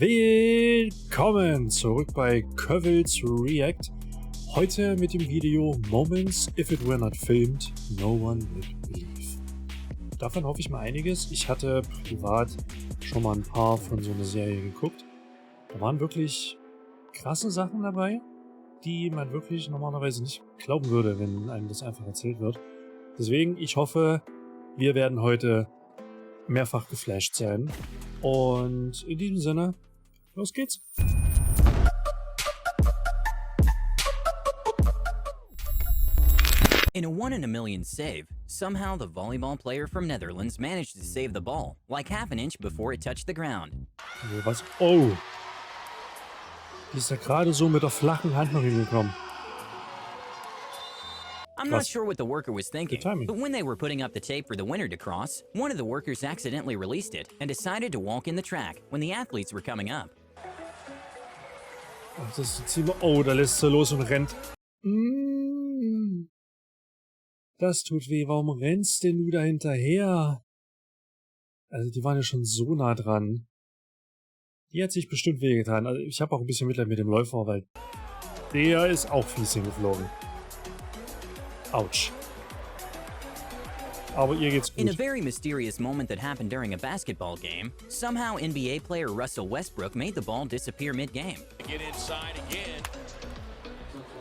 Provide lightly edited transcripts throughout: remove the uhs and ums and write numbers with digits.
Willkommen zurück bei Koewlz React. Heute mit dem Video Moments if it were not filmed, no one would believe. Davon hoffe ich mal einiges. Ich hatte privat schon mal ein paar von so einer Serie geguckt. Da waren wirklich krasse Sachen dabei, die man wirklich normalerweise nicht glauben würde, wenn einem das einfach erzählt wird. Deswegen, ich hoffe, wir werden heute mehrfach geflasht sein. Und in diesem Sinne, los geht's. In a 1 in a million save, somehow the volleyball player from Netherlands managed to save the ball, like half an inch before it touched the ground. Was? Oh! Die ist ja gerade so mit der flachen Hand noch hingekommen. I'm not sure what the worker was thinking, but when they were putting up the tape for the winner to cross, one of the workers accidentally released it and decided to walk in the track when the athletes were coming up. Ach, das ist ziemlich... Oh, da lässt sie los und rennt. Das tut weh. Warum rennst denn du da hinterher? Also, die waren ja schon so nah dran. Die hat sich bestimmt wehgetan. Also, ich habe auch ein bisschen Mitleid mit dem Läufer, weil der ist auch fies hingeflogen. Autsch. Aber ihr geht's gut. In a very mysterious moment that happened during a basketball game, somehow NBA player Russell Westbrook made the ball disappear mid-game. Get inside again.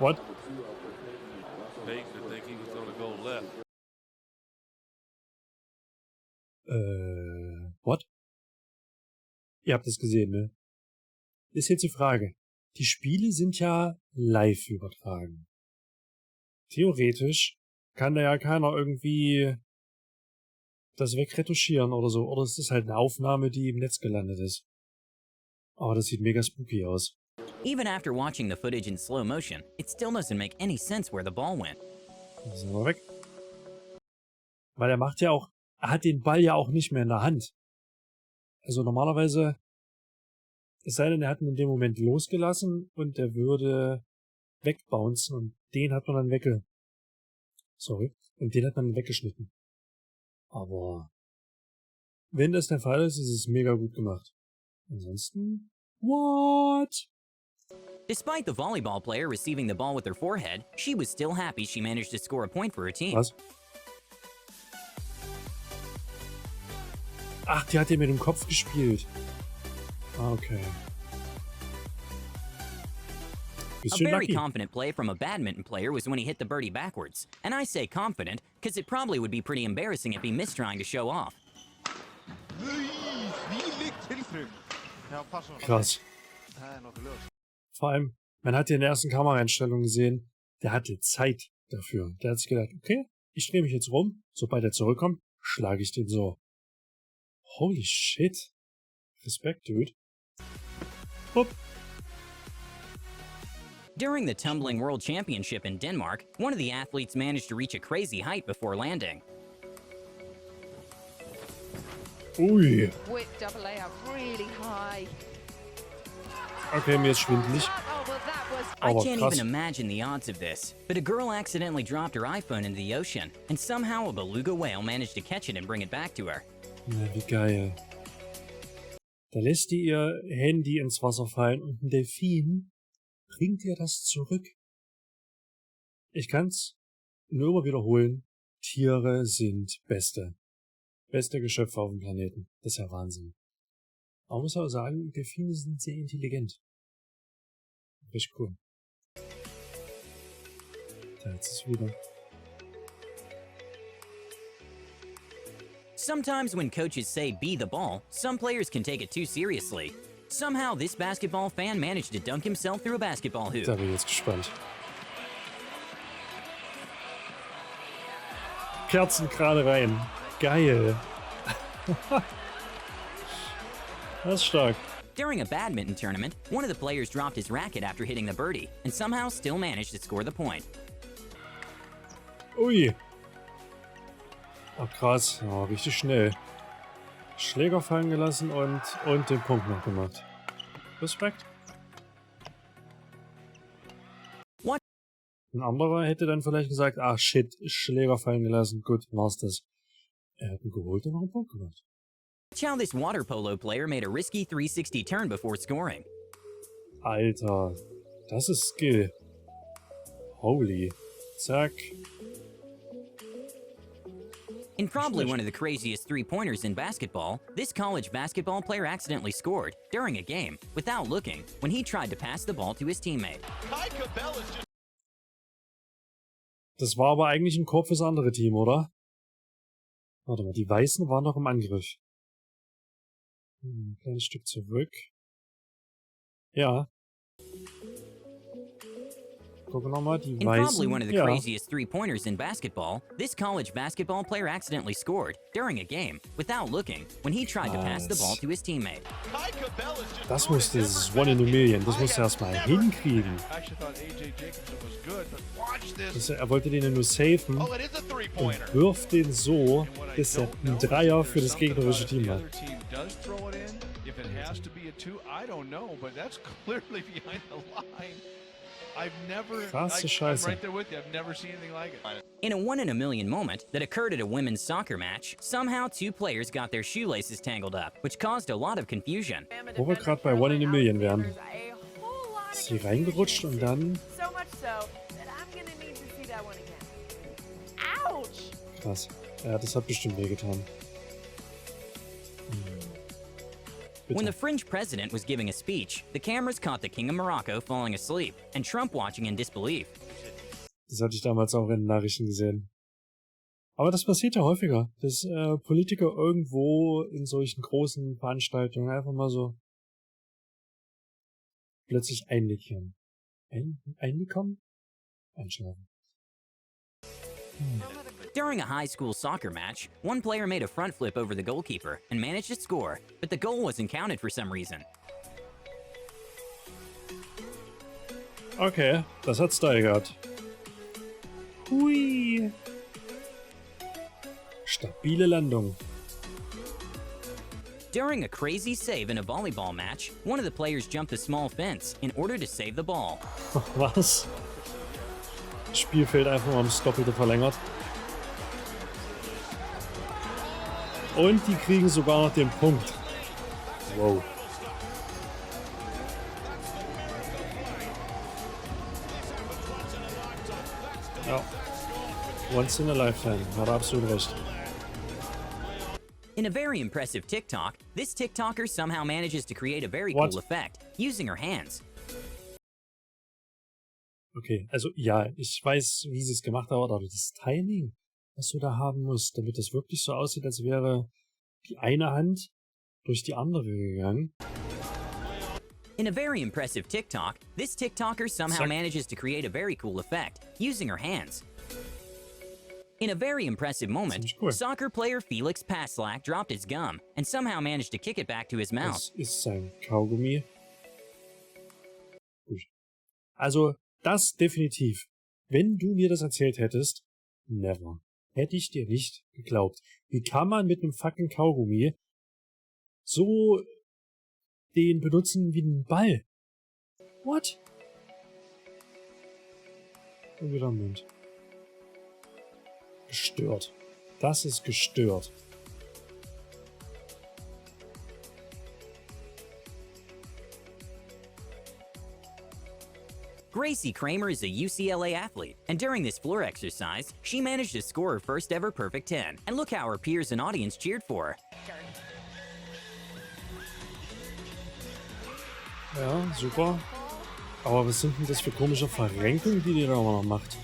What? Fake to think he was gonna go left. What? Ihr habt das gesehen, ne? Ist jetzt die Frage. Die Spiele sind ja live übertragen. Theoretisch kann da ja keiner irgendwie das wegretuschieren oder so. Oder es ist halt eine Aufnahme, die im Netz gelandet ist. Aber das sieht mega spooky aus. Even after watching the footage in slow motion, it still doesn't make any sense where the ball went. Sind wir weg. Weil er macht ja auch, er hat den Ball ja auch nicht mehr in der Hand. Also normalerweise, es sei denn, er hat ihn in dem Moment losgelassen und der würde wegbouncen und den hat man dann und den hat man weggeschnitten. Aber wenn das der Fall ist, ist es mega gut gemacht. Ansonsten, what? Despite the volleyball player receiving the ball with her forehead, she was still happy she managed to score a point for her team. Was? Ach, die hat ja mit dem Kopf gespielt. Ah, okay. A very confident play from a badminton player was when he hit the birdie backwards. And I say confident, because it probably would be pretty embarrassing if he missed trying to show off. Krass. Vor allem, man hat ja in der ersten Kameraeinstellung gesehen, der hatte Zeit dafür. Der hat sich gedacht, okay, ich drehe mich jetzt rum, sobald er zurückkommt, schlage ich den so. Holy shit. Respekt, dude. Hopp. During the tumbling world championship in Denmark, one of the athletes managed to reach a crazy height before landing. Ui. Whip double layup really high. Okay, mir ist schwindelig. I Aber can't krass. even imagine the odds of this, but a girl accidentally dropped her iPhone into the ocean, and somehow a beluga whale managed to catch it and bring it back to her. Na, wie geil. Da lässt die ihr Handy ins Wasser fallen und ein Delfin bringt ihr das zurück. Ich kann's nur immer wiederholen. Tiere sind beste Geschöpfe auf dem Planeten. Das ist ja Wahnsinn. Aber man muss auch sagen, Delfine sind sehr intelligent. Richtig cool. Da jetzt ist es wieder. Sometimes when coaches say be the ball, some players can take it too seriously. Somehow this basketball fan managed to dunk himself through a basketball hoop. Da bin ich jetzt gespannt. Kerzen gerade rein. Geil. Das ist stark. During a badminton tournament, one of the players dropped his racket after hitting the birdie, and somehow still managed to score the point. Ui. Oh, krass. Oh, richtig schnell. Schläger fallen gelassen und den Punkt noch gemacht. Respekt. What? Ein anderer hätte dann vielleicht gesagt, ach shit, Schläger fallen gelassen. Gut, war's das. Er hat ihn geholt und noch einen Punkt gemacht. Watch how this water polo player made a risky 360 turn before scoring. Alter, das ist Skill. Holy. Zack. In probably one of the craziest three-pointers in basketball, this college basketball player accidentally scored during a game without looking when he tried to pass the ball to his teammate. Das war aber eigentlich ein Korb fürs andere Team, oder? Warte mal, die Weißen waren noch im Angriff. Ein kleines Stück zurück. Ja. Gucken wir nochmal, die In probably Weißen. one of the craziest three-pointers in basketball, this college basketball player accidentally scored during a game without looking when he tried to pass the ball to his teammate. Das musste, das One in a Million, das musste er erstmal hinkriegen. Er wollte den ja nur safen und wirft den so, dass er einen Dreier für das gegnerische Team hat. Krasse Scheiße. In a one-in-a-million moment that occurred at a women's soccer match, somehow two players got their shoelaces tangled up, which caused a lot of confusion. Wo wir gerade bei One in a Million wären. Ist hier reingerutscht und dann... Krass. Ja, das hat bestimmt wehgetan. When the French president was giving a speech, the cameras caught the King of Morocco falling asleep and Trump watching in disbelief. Das hatte ich damals auch in den Nachrichten gesehen. Aber das passiert ja häufiger, dass Politiker irgendwo in solchen großen Veranstaltungen einfach mal so plötzlich einnicken. Einnicken? Einschlafen. During a high school soccer match, one player made a front flip over the goalkeeper and managed to score, but the goal wasn't counted for some reason. Okay, das hat Style gehabt. Hui. Stabile Landung. During a crazy save in a volleyball match, one of the players jumped a small fence in order to save the ball. Was? Das Spielfeld einfach mal ums Doppelte verlängert. Und die kriegen sogar noch den Punkt. Wow. Ja. Once in a lifetime. Hat absolut recht. In a very impressive TikTok, this TikToker somehow manages to create a very cool effect using her hands. Okay, also ja, ich weiß, wie sie es gemacht haben, aber das Timing, was du da haben musst, damit das wirklich so aussieht, als wäre die eine Hand durch die andere gegangen. In a very impressive TikTok, this TikToker somehow manages to create a very cool effect using her hands. In a very impressive moment, cool. Soccer player Felix Paslak dropped his gum and somehow managed to kick it back to his mouth. Das ist sein Kaugummi. Gut. Also, das definitiv. Wenn du mir das erzählt hättest, never. Hätte ich dir nicht geglaubt. Wie kann man mit einem fucking Kaugummi so den benutzen wie einen Ball? What? Und wieder im Mund. Gestört. Das ist gestört. Gracie Kramer is a UCLA athlete, and during this floor exercise, she managed to score her first ever perfect 10. And look how her peers and audience cheered for her. Ja, super. Aber was sind denn das für komische Verrenkungen, die da noch macht?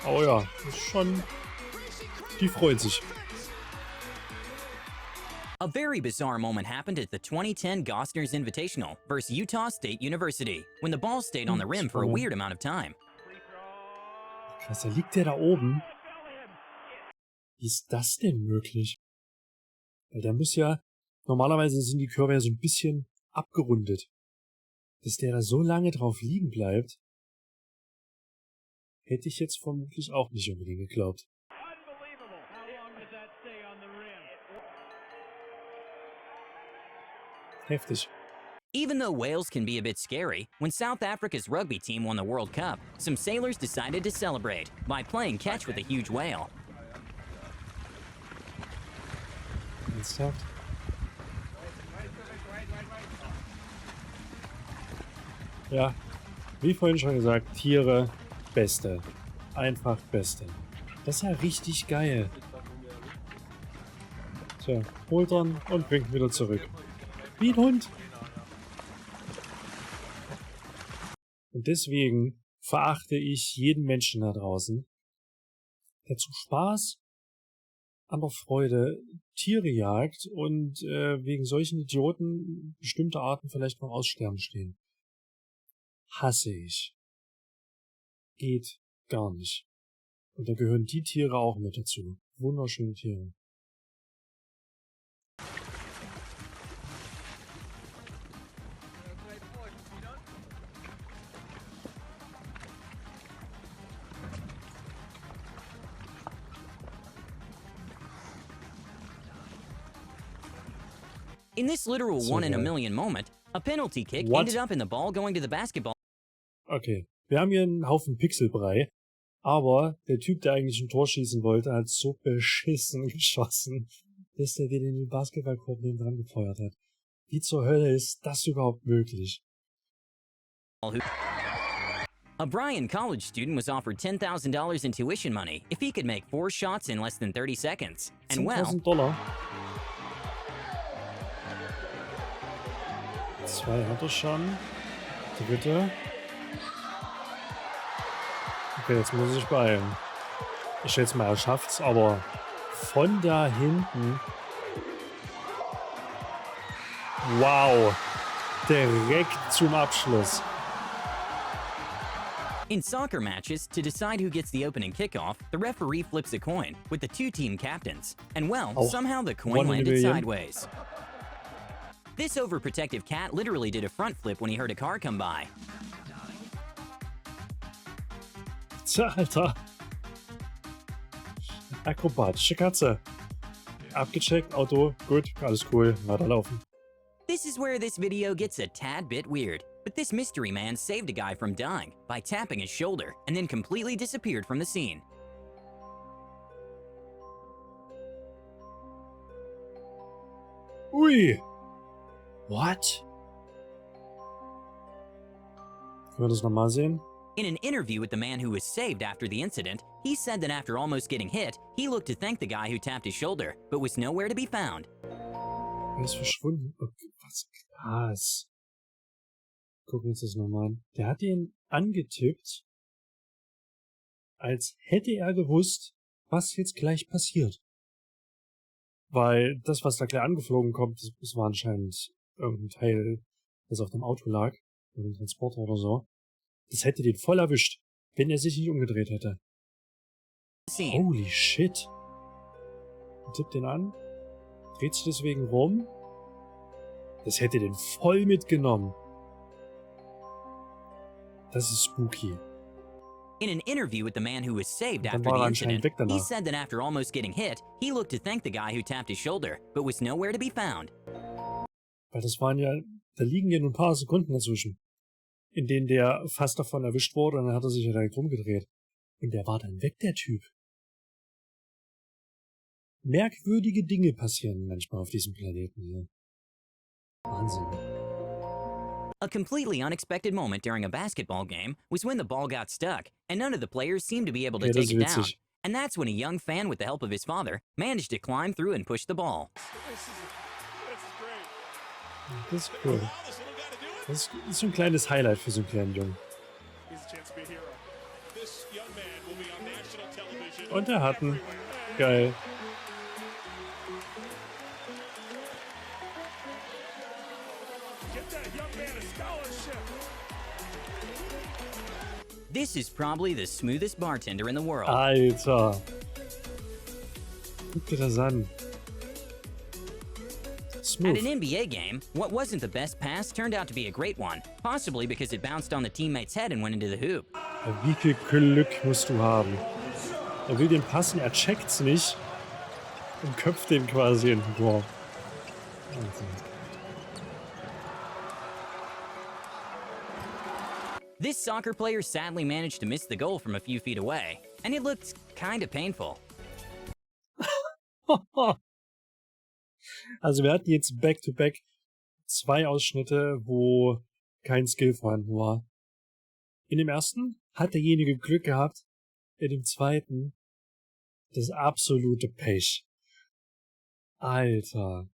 Oh ja, ist schon... Die freut sich. A very bizarre moment happened at the 2010 Gostner's Invitational versus Utah State University, when the ball stayed on the rim for a weird amount of time. Krass, da liegt der da oben. Wie ist das denn möglich? Weil der muss ja... Normalerweise sind die Körbe ja so ein bisschen abgerundet. Dass der da so lange drauf liegen bleibt, hätte ich jetzt vermutlich auch nicht unbedingt geglaubt. Heftig. Even though whales can be a bit scary, when South Africa's rugby team won the World Cup, some sailors decided to celebrate by playing catch with a huge whale. Ernsthaft? Ja, wie vorhin schon gesagt, Tiere, Beste. Einfach Beste. Das ist ja richtig geil. Tja, holt dann und bringt wieder zurück. Wie ein Hund. Und deswegen verachte ich jeden Menschen da draußen, der zu Spaß an der Freude Tiere jagt und wegen solchen Idioten bestimmte Arten vielleicht noch aussterben stehen. Hasse ich. Geht gar nicht. Und da gehören die Tiere auch mit dazu. Wunderschöne Tiere. In this literal So one-in-a-million moment, a penalty kick What? ended up in the ball going to the basketball. Okay, wir haben hier einen Haufen Pixelbrei, aber der Typ, der eigentlich ein Tor schießen wollte, hat so beschissen geschossen, dass der wieder in den Basketballkorb neben dran gefeuert hat. Wie zur Hölle ist das überhaupt möglich? A Bryan college student was offered $10,000 in tuition money if he could make 4 shots in less than 30 seconds. And well, $10.000. 2 hat er schon. Dritte. Okay, jetzt muss ich beeilen. Ich schätze mal, er schafft's, aber von da hinten. Wow. Direkt zum Abschluss. in soccer matches, to decide who gets the opening kickoff, the referee flips a coin with the 2 team captains. And well, Oh, somehow the coin 1 in a landed million. sideways. This overprotective cat literally did a front flip when he heard a car come by. Tja, Alter. Akrobatische Katze. Abgecheckt, Auto, gut, alles cool, weiterlaufen. This is where this video gets a tad bit weird, but this mystery man saved a guy from dying by tapping his shoulder and then completely disappeared from the scene. Ui. What? Können wir das nochmal sehen? In an interview with the man who was saved after the incident, he said that after almost getting hit, he looked to thank the guy who tapped his shoulder, but was nowhere to be found. Er ist verschwunden. Okay, was krass. Gucken wir uns das nochmal an. Der hat ihn angetippt, als hätte er gewusst, was jetzt gleich passiert. Weil das, was da gleich angeflogen kommt, das war anscheinend irgendein Teil, das auf dem Auto lag, oder ein Transporter oder so. Das hätte den voll erwischt, wenn er sich nicht umgedreht hätte. Scene. Holy shit. Er tippt den an, dreht sich deswegen rum. Das hätte den voll mitgenommen. Das ist spooky. In an interview with the man who was saved Und dann after war the er anscheinend incident, weg he danach. said that after almost getting hit, he looked to thank the guy who tapped his shoulder, but was nowhere to be found. Weil das waren ja, da liegen ja nur ein paar Sekunden dazwischen, in denen der fast davon erwischt wurde und dann hat er sich ja direkt rumgedreht. Und der war dann weg, der Typ. Merkwürdige Dinge passieren manchmal auf diesem Planeten hier. Wahnsinn. A completely unexpected moment during a basketball game was when the ball got stuck, and none of the players seemed to be able to Ja, das take ist it down. witzig. And that's when a young fan, with the help of his father, managed to climb through and push the ball. Das ist cool. Das ist so ein kleines Highlight für so einen kleinen Jungen. Und er hat ihn. Geil. This is probably the smoothest bartender in the world. Alter. Guck dir das an. At Smooth. an NBA game, what wasn't the best pass turned out to be a great one, possibly because it bounced on the teammate's head and went into the hoop. Wie viel Glück musst du haben? Er will den passen, er checkt's nicht und köpft den quasi in den Tor. Wahnsinn. This soccer player sadly managed to miss the goal from a few feet away, and it looked kinda painful. Also wir hatten jetzt back-to-back 2 Ausschnitte, wo kein Skill vorhanden war. In dem ersten hat derjenige Glück gehabt, in dem zweiten das absolute Pech. Alter.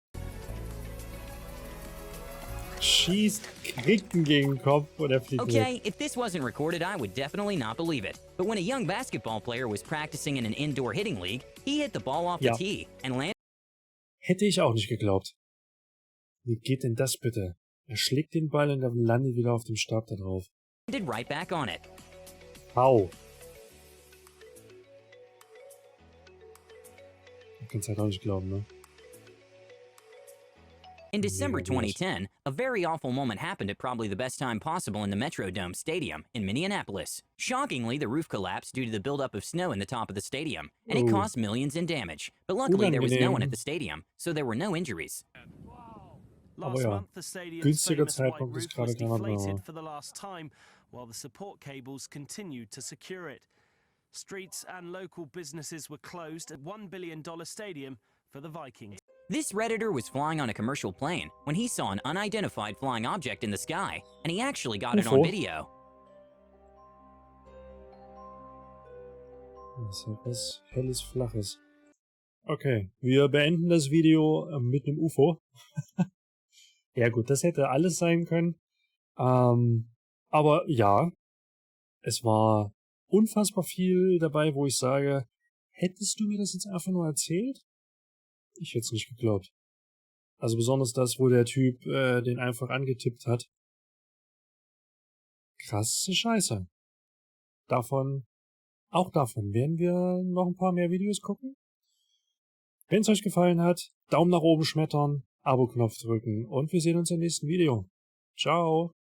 Schießt, kriegt ihn gegen den Kopf und er fliegt Okay, weg. if this wasn't recorded, I would definitely not believe it. But when a young basketball player was practicing in an indoor hitting league, he hit the ball off the tee and landed Hätte ich auch nicht geglaubt. Wie geht denn das bitte? Er schlägt den Ball und dann landet wieder auf dem Stab da drauf. right back on it. Au. Ich kann's halt auch nicht glauben, ne? In December Mega weird. 2010, a very awful moment happened at probably the best time possible in the Metrodome Stadium in Minneapolis. Shockingly, the roof collapsed due to the buildup of snow in the top of the stadium, and it Oh. caused millions in damage. But luckily, there was no one Unangenehm. at the stadium, so there were no injuries. Aber Last ja, month, the stadium's günstiger famous white Zeitpunkt ist roof was gerade gar nicht deflated mehr. for the last time, while the support cables continued to secure it. Streets and local businesses were closed at $1 billion stadium for the Vikings. This Redditor was flying on a commercial plane when he saw an unidentified flying object in the sky, and he actually got it on UFO? video. Das ist ja was Helles, Flaches. Okay, wir beenden das Video mit einem UFO. Ja gut, das hätte alles sein können. Aber ja, es war unfassbar viel dabei, wo ich sage, hättest du mir das jetzt einfach nur erzählt? Ich hätte es nicht geglaubt. Also besonders das, wo der Typ den einfach angetippt hat. Krasse Scheiße. Auch davon werden wir noch ein paar mehr Videos gucken. Wenn es euch gefallen hat, Daumen nach oben schmettern, Abo-Knopf drücken und wir sehen uns im nächsten Video. Ciao!